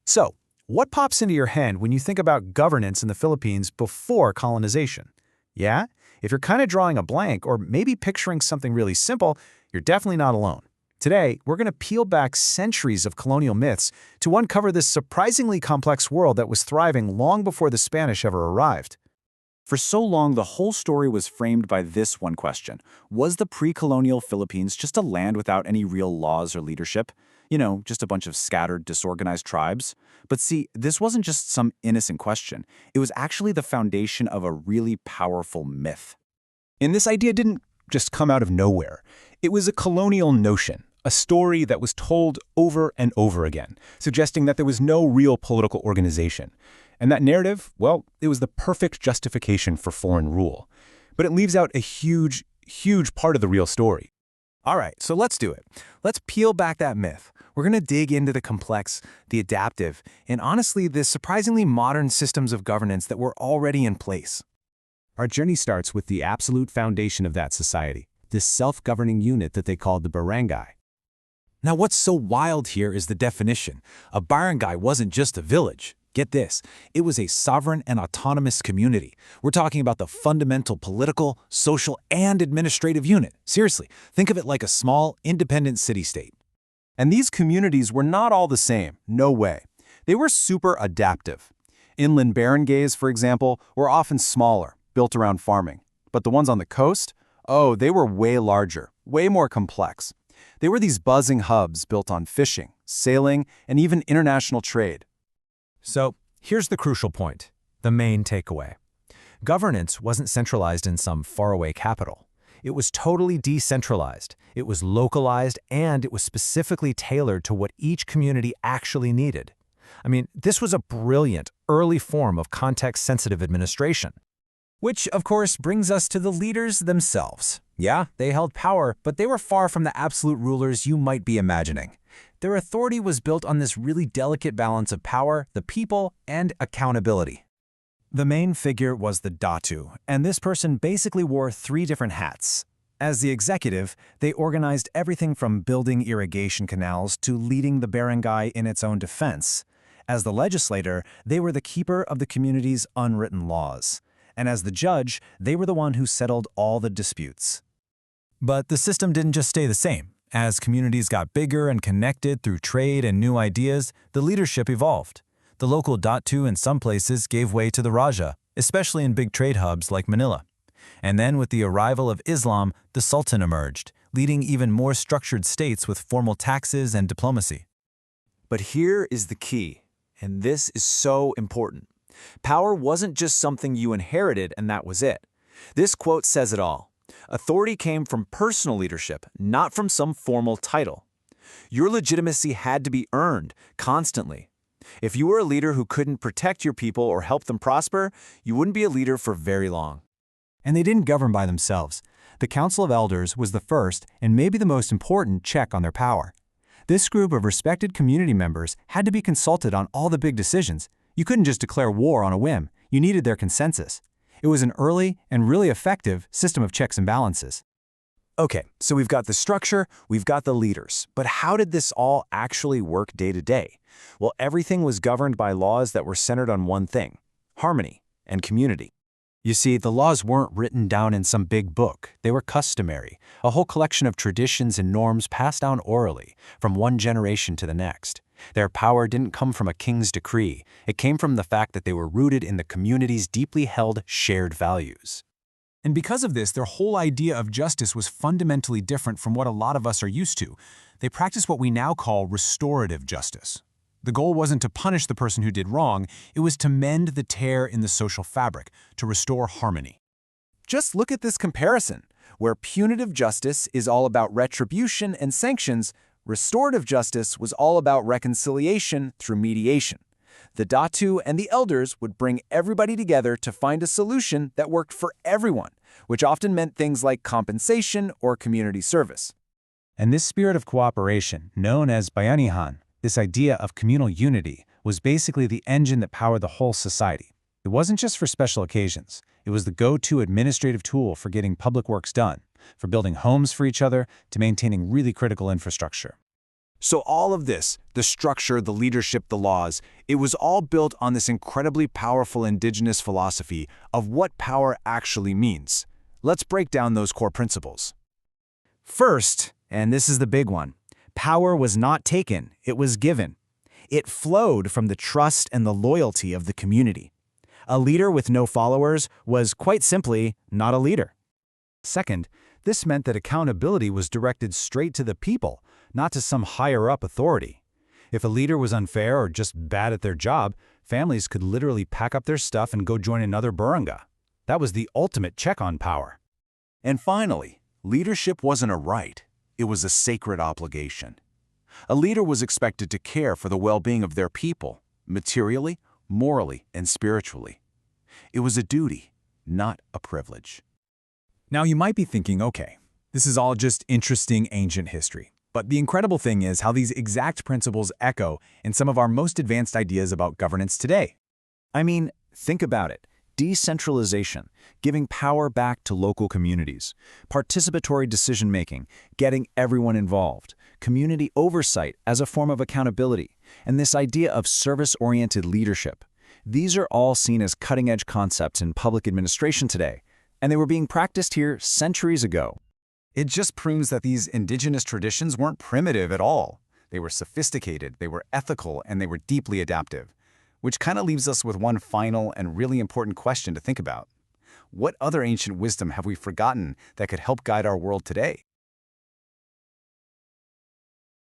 So, what pops into your head when you think about governance in the Philippines before colonization? Yeah? If you're kind of drawing a blank or maybe picturing something really simple, you're definitely not alone. Today, we're going to peel back centuries of colonial myths to uncover this surprisingly complex world that was thriving long before the Spanish ever arrived. For so long, the whole story was framed by this one question. Was the pre-colonial Philippines just a land without any real laws or leadership? Just a bunch of scattered, disorganized tribes? But see, this wasn't just some innocent question. It was actually the foundation of a really powerful myth. And this idea didn't just come out of nowhere. It was a colonial notion, a story that was told over and over again, suggesting that there was no real political organization. And that narrative, well, it was the perfect justification for foreign rule. But it leaves out a huge, huge part of the real story. All right, so let's do it. Let's peel back that myth. We're going to dig into the complex, the adaptive, and honestly, the surprisingly modern systems of governance that were already in place. Our journey starts with the absolute foundation of that society, this self-governing unit that they called the barangay. Now, what's so wild here is the definition. A barangay wasn't just a village. Get this, it was a sovereign and autonomous community. We're talking about the fundamental political, social, and administrative unit. Seriously, think of it like a small, independent city-state. And these communities were not all the same, no way. They were super adaptive. Inland barangays, for example, were often smaller, built around farming. But the ones on the coast? Oh, they were way larger, way more complex. They were these buzzing hubs built on fishing, sailing, and even international trade. So, here's the crucial point, the main takeaway. Governance wasn't centralized in some faraway capital. It was totally decentralized, it was localized, and it was specifically tailored to what each community actually needed. I mean, this was a brilliant, early form of context-sensitive administration. Which, of course, brings us to the leaders themselves. Yeah, they held power, but they were far from the absolute rulers you might be imagining. Their authority was built on this really delicate balance of power, the people, and accountability. The main figure was the datu, and this person basically wore 3 different hats. As the executive, they organized everything from building irrigation canals to leading the barangay in its own defense. As the legislator, they were the keeper of the community's unwritten laws. And as the judge, they were the one who settled all the disputes. But the system didn't just stay the same. As communities got bigger and connected through trade and new ideas, the leadership evolved. The local datu in some places gave way to the Raja, especially in big trade hubs like Manila. And then with the arrival of Islam, the Sultan emerged, leading even more structured states with formal taxes and diplomacy. But here is the key, and this is so important. Power wasn't just something you inherited and that was it. This quote says it all. Authority came from personal leadership, not from some formal title. Your legitimacy had to be earned constantly. If you were a leader who couldn't protect your people or help them prosper, you wouldn't be a leader for very long. And they didn't govern by themselves. The Council of Elders was the first and maybe the most important check on their power. This group of respected community members had to be consulted on all the big decisions. You couldn't just declare war on a whim. You needed their consensus. It was an early and really effective system of checks and balances. Okay, so we've got the structure, we've got the leaders, but how did this all actually work day to day? Well, everything was governed by laws that were centered on one thing: harmony and community. You see, the laws weren't written down in some big book. They were customary, a whole collection of traditions and norms passed down orally from one generation to the next. Their power didn't come from a king's decree. It came from the fact that they were rooted in the community's deeply held shared values. And because of this, their whole idea of justice was fundamentally different from what a lot of us are used to. They practiced what we now call restorative justice. The goal wasn't to punish the person who did wrong, it was to mend the tear in the social fabric, to restore harmony. Just look at this comparison. Where punitive justice is all about retribution and sanctions, restorative justice was all about reconciliation through mediation. The datu and the elders would bring everybody together to find a solution that worked for everyone, which often meant things like compensation or community service. And this spirit of cooperation, known as bayanihan, this idea of communal unity, was basically the engine that powered the whole society. It wasn't just for special occasions. It was the go-to administrative tool for getting public works done, for building homes for each other, to maintaining really critical infrastructure. So all of this, the structure, the leadership, the laws, it was all built on this incredibly powerful indigenous philosophy of what power actually means. Let's break down those core principles. First, and this is the big one, power was not taken, it was given. It flowed from the trust and the loyalty of the community. A leader with no followers was quite simply not a leader. Second, this meant that accountability was directed straight to the people, not to some higher-up authority. If a leader was unfair or just bad at their job, families could literally pack up their stuff and go join another barangay. That was the ultimate check on power. And finally, leadership wasn't a right. It was a sacred obligation. A leader was expected to care for the well-being of their people, materially, morally, and spiritually. It was a duty, not a privilege. Now you might be thinking, okay, this is all just interesting ancient history. But the incredible thing is how these exact principles echo in some of our most advanced ideas about governance today. I mean, think about it. Decentralization, giving power back to local communities, participatory decision-making, getting everyone involved, community oversight as a form of accountability, and this idea of service-oriented leadership. These are all seen as cutting-edge concepts in public administration today, and they were being practiced here centuries ago. It just proves that these indigenous traditions weren't primitive at all. They were sophisticated, they were ethical, and they were deeply adaptive. Which kind of leaves us with one final and really important question to think about. What other ancient wisdom have we forgotten that could help guide our world today?